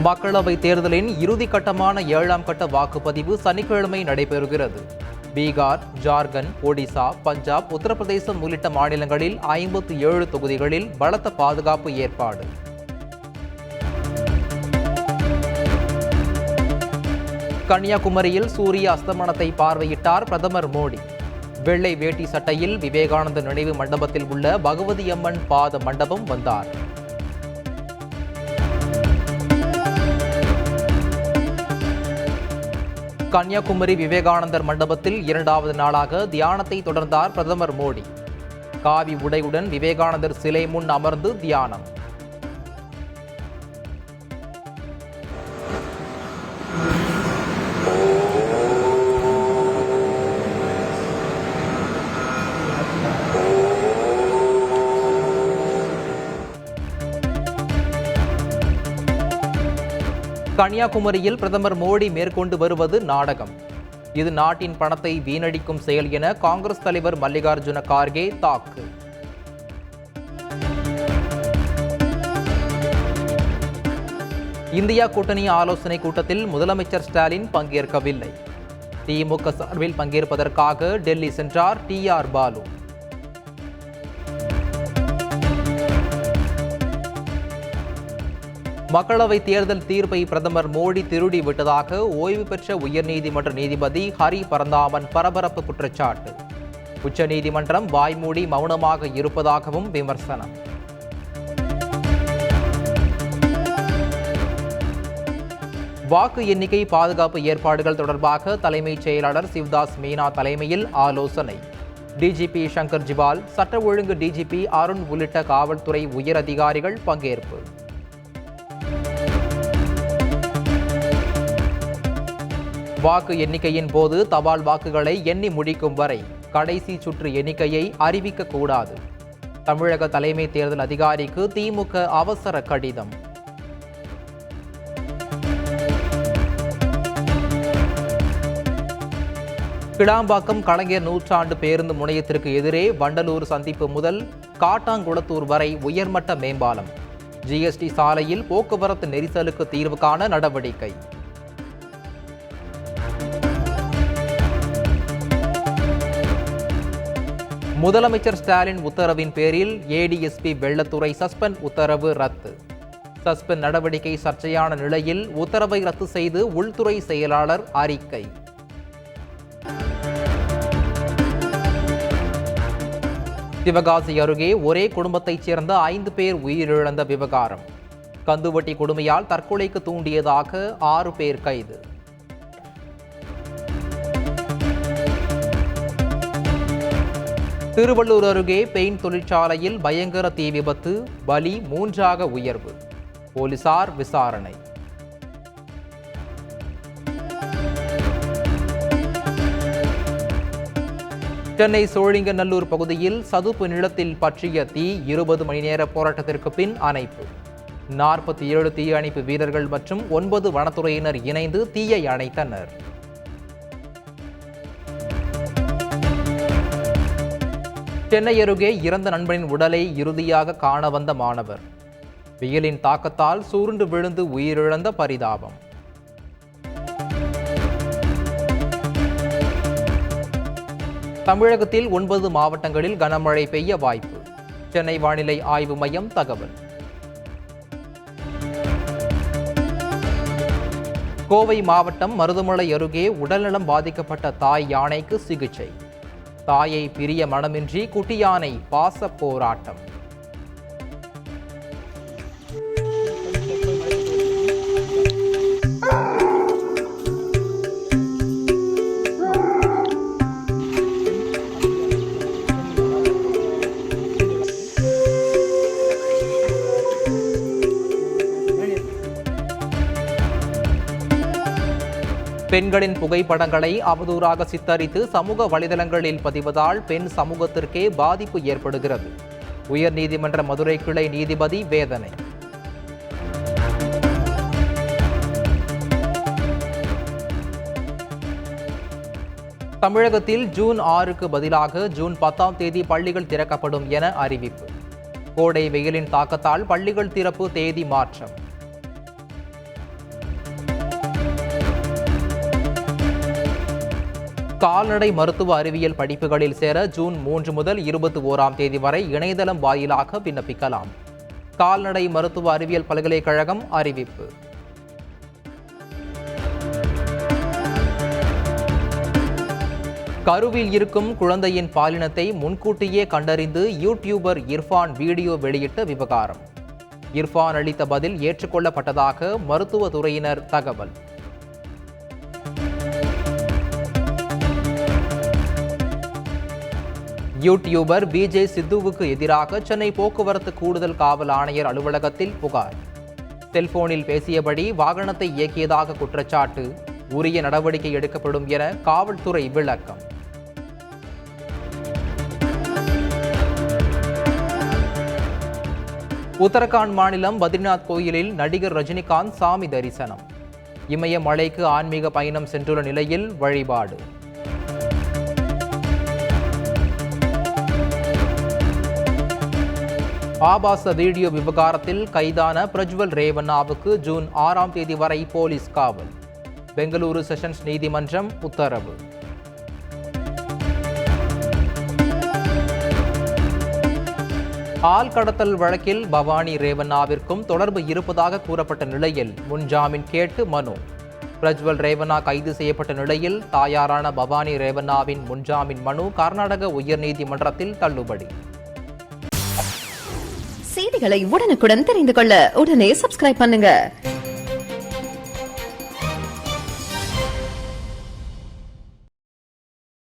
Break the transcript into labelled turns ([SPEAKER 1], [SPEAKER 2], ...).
[SPEAKER 1] மக்களவைத் தேர்தலின் இறுதிக்கட்டமான 7ஆம் கட்ட வாக்குப்பதிவு சனிக்கிழமை நடைபெறுகிறது. பீகார், ஜார்க்கண்ட், ஒடிசா, பஞ்சாப், உத்தரப்பிரதேசம் உள்ளிட்ட மாநிலங்களில் 57 தொகுதிகளில் பலத்த பாதுகாப்பு ஏற்பாடு. கன்னியாகுமரியில் சூரிய அஸ்தமனத்தை பார்வையிட்டார் பிரதமர் மோடி. வெள்ளை வேட்டி சட்டையில் விவேகானந்தர் நினைவு மண்டபத்தில் உள்ள பகவதி அம்மன் பாத மண்டபம் வந்தார். கன்னியாகுமரி விவேகானந்தர் மண்டபத்தில் 2வது நாளாக தியானத்தை தொடர்ந்தார் பிரதமர் மோடி. காவி உடையுடன் விவேகானந்தர் சிலை முன் அமர்ந்து தியானம். கன்னியாகுமரியில் பிரதமர் மோடி மேற்கொண்டு வருவது நாடகம். இது நாட்டின் பணத்தை வீணடிக்கும் செயல் என காங்கிரஸ் தலைவர் மல்லிகார்ஜுன கார்கே தாக்கு. இந்தியா கூட்டணி ஆலோசனை கூட்டத்தில் முதலமைச்சர் ஸ்டாலின் பங்கேற்கவில்லை. திமுக சார்பில் பங்கேற்பதற்காக டெல்லி சென்றார் TR பாலு. மக்களவை தேர்தல் தீர்ப்பை பிரதமர் மோடி திருடி விட்டதாக ஓய்வு பெற்ற உயர்நீதிமன்ற நீதிபதி ஹரி பரந்தாமன் பரபரப்பு குற்றச்சாட்டு. உச்சநீதிமன்றம் வாய்மூடி மௌனமாக இருப்பதாகவும் விமர்சனம். வாக்கு எண்ணிக்கை பாதுகாப்பு ஏற்பாடுகள் தொடர்பாக தலைமைச் செயலாளர் சிவ்தாஸ் மீனா தலைமையில் ஆலோசனை. DGP சங்கர் ஜிவால், சட்ட ஒழுங்கு DGP அருண் உள்ளிட்ட காவல்துறை உயர் அதிகாரிகள் பங்கேற்பு. வாக்கு எண்ணிக்கையின் போது தபால் வாக்குகளை எண்ணி முடிக்கும் வரை கடைசி சுற்று எண்ணிக்கையை அறிவிக்கக்கூடாது. தமிழக தலைமை தேர்தல் அதிகாரிக்கு திமுக அவசர கடிதம். கிளாம்பாக்கம் கலைஞர் நூற்றாண்டு பேருந்து முனையத்திற்கு எதிரே வண்டலூர் சந்திப்பு முதல் காட்டாங்குளத்தூர் வரை உயர்மட்ட மேம்பாலம். GST சாலையில் போக்குவரத்து நெரிசலுக்கு தீர்வு காண நடவடிக்கை. முதலமைச்சர் ஸ்டாலின் உத்தரவின் பேரில் ADSP வெள்ளத்துறை சஸ்பெண்ட் உத்தரவு ரத்து. சஸ்பெண்ட் நடவடிக்கை சர்ச்சையான நிலையில் உத்தரவை ரத்து செய்து உள்துறை செயலாளர் அறிக்கை. சிவகாசி அருகே ஒரே குடும்பத்தைச் சேர்ந்த 5 பேர் உயிரிழந்த விவகாரம். கந்துவட்டி கொடுமையால் தற்கொலைக்கு தூண்டியதாக 6 பேர் கைது. திருவள்ளூர் அருகே பெயிண்ட் தொழிற்சாலையில் பயங்கர தீ விபத்து, பலி 3ஆக உயர்வு. போலீசார் விசாரணை. சென்னை சோழிங்கநல்லூர் பகுதியில் சதுப்பு நிலத்தில் பற்றிய தீ 20 மணி நேர போராட்டத்திற்கு பின் அணைப்பு. 47 தீயணைப்பு வீரர்கள் மற்றும் 9 வனத்துறையினர் இணைந்து தீயை அணைத்தனர். சென்னை அருகே இறந்த நண்பனின் உடலை இறுதியாக காண வந்த மாணவர். வெயிலின் தாக்கத்தால் சுருண்டு விழுந்து உயிரிழந்த பரிதாபம். தமிழகத்தில் 9 மாவட்டங்களில் கனமழை பெய்ய வாய்ப்பு. சென்னை வானிலை ஆய்வு மையம் தகவல். கோவை மாவட்டம் மருதமலை அருகே உடல்நலம் பாதிக்கப்பட்ட தாய் யானைக்கு சிகிச்சை. தாயை பிரிய மனமின்றி குட்டி யானை பாச போராட்டம். பெண்களின் புகைப்படங்களை அவதூறாக சித்தரித்து சமூக வலைதளங்களில் பதிவதால் பெண் சமூகத்திற்கே பாதிப்பு ஏற்படுகிறது. உயர்நீதிமன்ற மதுரை கிளை நீதிபதி வேதனை. தமிழகத்தில் ஜூன் 6க்கு பதிலாக ஜூன் 10ஆம் தேதி பள்ளிகள் திறக்கப்படும் என அறிவிப்பு. கோடை வெயிலின் தாக்கத்தால் பள்ளிகள் திறப்பு தேதி மாற்றம். கால்நடை மருத்துவ அறிவியல் படிப்புகளில் சேர ஜூன் 3 முதல் 21ஆம் தேதி வரை இணையதளம் வாயிலாக விண்ணப்பிக்கலாம். கால்நடை மருத்துவ அறிவியல் பல்கலைக்கழகம் அறிவிப்பு. கருவில் இருக்கும் குழந்தையின் பாலினத்தை முன்கூட்டியே கண்டறிந்து யூடியூபர் இர்ஃபான் வீடியோ வெளியிட்ட விவகாரம். இர்ஃபான் அளித்த பதில் ஏற்றுக்கொள்ளப்பட்டதாக மருத்துவத்துறையினர் தகவல். யூடியூபர் பிஜே சித்துவுக்கு எதிராக சென்னை போக்குவரத்து கூடுதல் காவல் ஆணையர் அலுவலகத்தில் புகார். செல்போனில் பேசியபடி வாகனத்தை இயக்கியதாக குற்றச்சாட்டு. உரிய நடவடிக்கை எடுக்கப்படும் என காவல்துறை விளக்கம். உத்தரகாண்ட் மாநிலம் பத்ரிநாத் கோயிலில் நடிகர் ரஜினிகாந்த் சாமி தரிசனம். இமயமலைக்கு ஆன்மீக பயணம் சென்றுள்ள நிலையில் வழிபாடு. ஆபாச வீடியோ விவகாரத்தில் கைதான பிரஜ்வல் ரேவண்ணாவுக்கு ஜூன் 6ஆம் தேதி வரை போலீஸ் காவல். பெங்களூரு செஷன்ஸ் நீதிமன்றம் உத்தரவு. ஆள் கடத்தல் வழக்கில் பவானி ரேவண்ணாவிற்கும் தொடர்பு இருப்பதாக கூறப்பட்ட நிலையில் முன்ஜாமீன் கேட்டு மனு. பிரஜ்வல் ரேவண்ணா கைது செய்யப்பட்ட நிலையில் தாயாரான பவானி ரேவண்ணாவின் முன்ஜாமீன் மனு கர்நாடக உயர்நீதிமன்றத்தில் தள்ளுபடி.
[SPEAKER 2] செய்திகளை உடனுக்குடன் தெரிந்து கொள்ள உடனே சப்ஸ்கிரைப் பண்ணுங்க.